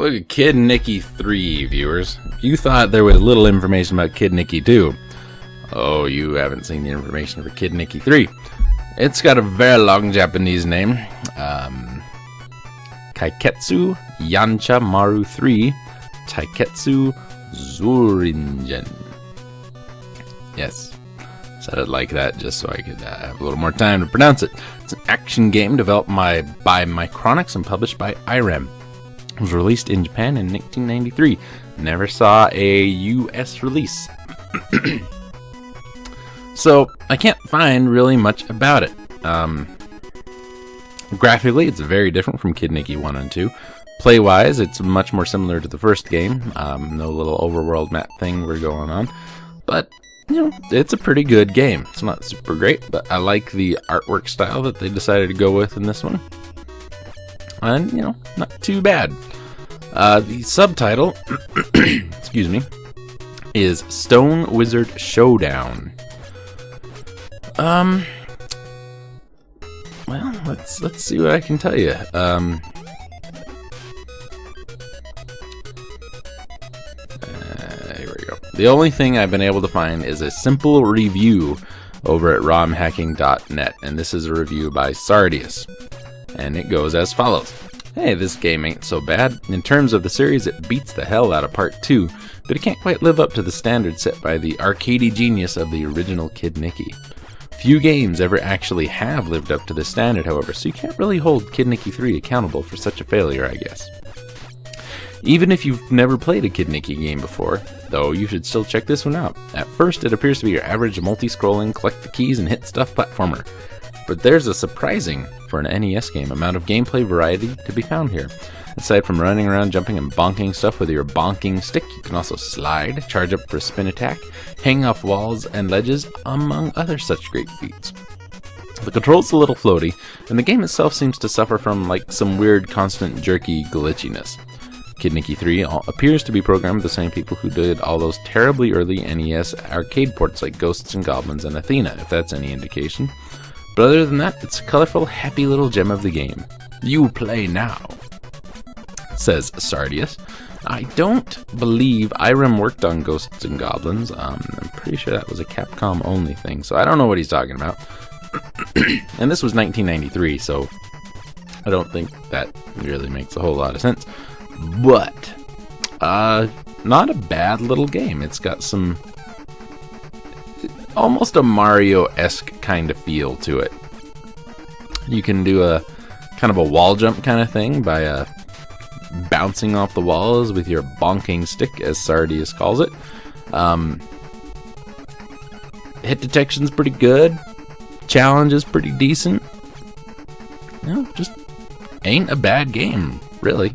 look at Kid Niki 3, viewers. If you thought there was little information about Kid Niki 2, oh, you haven't seen the information for Kid Niki 3. It's got a very long Japanese name. Kaiketsu Yancha Maru 3 Taiketsu Zuringen. Yes, said it like that just so I could have a little more time to pronounce it. It's an action game developed by Micronix and published by IREM. It was released in Japan in 1993. Never saw a US release. So I can't find really much about it. Graphically, it's very different from Kid Niki 1 and 2. Play-wise, it's much more similar to the first game. No little overworld map thing we're going on. But, you know, it's a pretty good game. It's not super great, but I like the artwork style that they decided to go with in this one. And, you know, not too bad. The subtitle, excuse me, is Stone Wizard Showdown. Well, let's see what I can tell you. Here we go. The only thing I've been able to find is a simple review over at romhacking.net, and this is a review by Sardius, and it goes as follows. Hey, this game ain't so bad. In terms of the series, it beats the hell out of Part 2, but it can't quite live up to the standard set by the arcadey genius of the original Kid Niki. Few games ever actually have lived up to this standard, however, so you can't really hold Kid Niki 3 accountable for such a failure, I guess. Even if you've never played a Kid Niki game before, though, you should still check this one out. At first, it appears to be your average multi-scrolling, collect the keys and hit stuff platformer. But there's a surprising, for an NES game, amount of gameplay variety to be found here. Aside from running around, jumping, and bonking stuff with your bonking stick, you can also slide, charge up for a spin attack, hang off walls and ledges, among other such great feats. The control's a little floaty, and the game itself seems to suffer from like some weird constant jerky glitchiness. Kid Niki 3 appears to be programmed the same people who did all those terribly early NES arcade ports like Ghosts and Goblins and Athena, if that's any indication. But other than that, it's a colorful, happy little gem of the game. You play now, says Sardius. I don't believe Irem worked on Ghosts and Goblins. I'm pretty sure that was a Capcom only thing, so I don't know what he's talking about. And this was 1993, so I don't think that really makes a whole lot of sense. But not a bad little game. It's got some almost a Mario-esque kind of feel to it. You can do a kind of a wall jump kind of thing by bouncing off the walls with your bonking stick, as Sardius calls it. Hit detection's pretty good. Challenge is pretty decent. You know, just ain't a bad game, really.